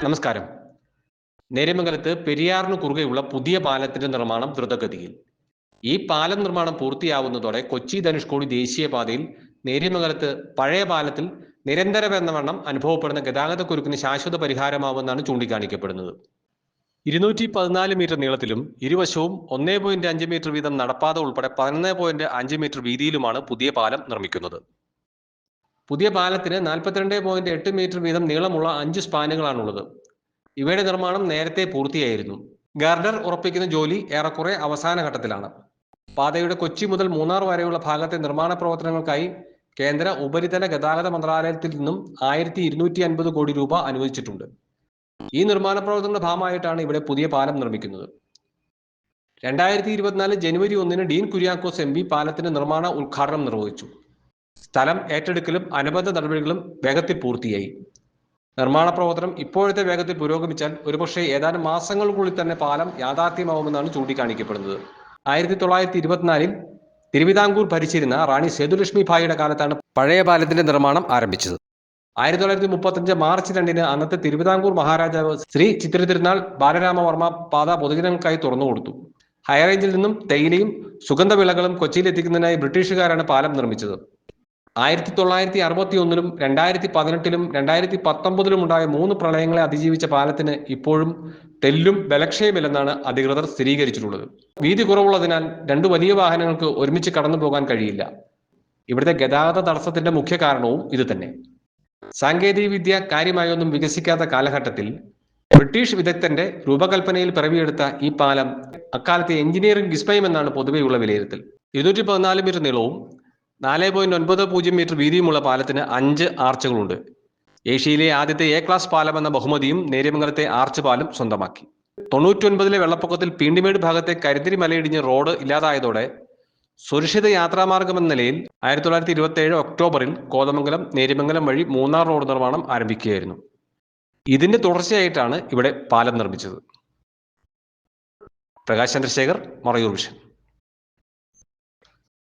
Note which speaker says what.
Speaker 1: നമസ്കാരം. നേര്യമംഗലത്ത് പെരിയാറിന് കുറുകെയുള്ള പുതിയ പാലത്തിന്റെ നിർമ്മാണം ദ്രുതഗതിയിൽ. ഈ പാലം നിർമ്മാണം പൂർത്തിയാവുന്നതോടെ കൊച്ചി ധനുഷ്കോടി ദേശീയപാതയിൽ നേര്യമംഗലത്ത് പഴയ പാലത്തിൽ നിരന്തരമെന്ന വണ്ണം അനുഭവപ്പെടുന്ന ഗതാഗതക്കുരുക്കിന് ശാശ്വത പരിഹാരമാവുമെന്നാണ് ചൂണ്ടിക്കാണിക്കപ്പെടുന്നത്. 214 മീറ്റർ നീളത്തിലും ഇരുവശവും 1.5 മീറ്റർ വീതം നടപ്പാത ഉൾപ്പെടെ 11.5 മീറ്റർ വീതിയിലുമാണ് പുതിയ പാലം നിർമ്മിക്കുന്നത്. പുതിയ പാലത്തിന് 42.8 മീറ്റർ വീതം നീളമുള്ള 5 സ്പാനുകളാണുള്ളത്. ഇവയുടെ നിർമ്മാണം നേരത്തെ പൂർത്തിയായിരുന്നു. ഗാർഡർ ഉറപ്പിക്കുന്ന ജോലി ഏറെക്കുറെ അവസാന ഘട്ടത്തിലാണ്. പാതയുടെ കൊച്ചി മുതൽ മൂന്നാർ വരെയുള്ള ഭാഗത്തെ നിർമ്മാണ പ്രവർത്തനങ്ങൾക്കായി കേന്ദ്ര ഉപരിതല ഗതാഗത മന്ത്രാലയത്തിൽ നിന്നും 1250 കോടി രൂപ അനുവദിച്ചിട്ടുണ്ട്. ഈ നിർമ്മാണ പ്രവർത്തനങ്ങളുടെ ഭാഗമായിട്ടാണ് ഇവിടെ പുതിയ പാലം നിർമ്മിക്കുന്നത്. 2024 ജനുവരി 1 ഡീൻ കുര്യാക്കോസ് MP പാലത്തിന്റെ നിർമ്മാണ ഉദ്ഘാടനം നിർവഹിച്ചു. സ്ഥലം ഏറ്റെടുക്കലും അനുബന്ധ നടപടികളും വേഗത്തിൽ പൂർത്തിയായി. നിർമ്മാണ പ്രവർത്തനം ഇപ്പോഴത്തെ വേഗത്തിൽ പുരോഗമിച്ചാൽ ഒരുപക്ഷെ ഏതാനും മാസങ്ങൾക്കുള്ളിൽ തന്നെ പാലം യാഥാർത്ഥ്യമാവുമെന്നാണ് ചൂണ്ടിക്കാണിക്കപ്പെടുന്നത്. 1924 തിരുവിതാംകൂർ ഭരിച്ചിരുന്ന റാണി സേതുലക്ഷ്മി ഭായിയുടെ കാലത്താണ് പഴയ പാലത്തിന്റെ നിർമ്മാണം ആരംഭിച്ചത്. 1935 മാർച്ച് 2 അന്നത്തെ തിരുവിതാംകൂർ മഹാരാജാവ് ശ്രീ ചിത്തിരതിരുനാൾ ബാലരാമവർമ്മ പാത പൊതുജനങ്ങൾക്കായി തുറന്നുകൊടുത്തു. ഹൈറേഞ്ചിൽ നിന്നും തേയിലയും സുഗന്ധവിളകളും കൊച്ചിയിലെത്തിക്കുന്നതിനായി ബ്രിട്ടീഷുകാരാണ് പാലം നിർമ്മിച്ചത്. 1961 2018 2019 ഉണ്ടായ 3 പ്രളയങ്ങളെ അതിജീവിച്ച പാലത്തിന് ഇപ്പോഴും തെല്ലും ബലക്ഷയമില്ലെന്നാണ് അധികൃതർ സ്ഥിരീകരിച്ചിട്ടുള്ളത്. വീതി കുറവുള്ളതിനാൽ 2 വലിയ വാഹനങ്ങൾക്ക് ഒരുമിച്ച് കടന്നു പോകാൻ കഴിയില്ല. ഇവിടുത്തെ ഗതാഗത തടസ്സത്തിന്റെ മുഖ്യ കാരണവും ഇത് തന്നെ. സാങ്കേതിക വിദ്യ കാര്യമായൊന്നും വികസിക്കാത്ത കാലഘട്ടത്തിൽ ബ്രിട്ടീഷ് വിദഗ്ധന്റെ രൂപകൽപ്പനയിൽ പിറവിയെടുത്ത ഈ പാലം അക്കാലത്തെ എഞ്ചിനീയറിംഗ് വിസ്മയമെന്നാണ് പൊതുവെയുള്ള വിലയിരുത്തൽ. 214 മീറ്റർ നീളവും 4.90 മീറ്റർ വീതിയുമുള്ള പാലത്തിന് 5 ആർച്ചുകളുണ്ട്. ഏഷ്യയിലെ ആദ്യത്തെ A ക്ലാസ് പാലം എന്ന ബഹുമതിയും നേര്യമംഗലത്തെ ആർച്ച് പാലം സ്വന്തമാക്കി. 99 വെള്ളപ്പൊക്കത്തിൽ പീണ്ടിമേട് ഭാഗത്തെ കരിന്തിരി മലയിടിഞ്ഞ് റോഡ് ഇല്ലാതായതോടെ സുരക്ഷിത യാത്രാമാർഗമെന്ന നിലയിൽ 1927 ഒക്ടോബറിൽ കോതമംഗലം നേര്യമംഗലം വഴി മൂന്നാർ റോഡ് നിർമ്മാണം ആരംഭിക്കുകയായിരുന്നു. ഇതിന്റെ തുടർച്ചയായിട്ടാണ് ഇവിടെ പാലം നിർമ്മിച്ചത്. പ്രകാശ് ചന്ദ്രശേഖർ, മറയൂർ വിഷൻ.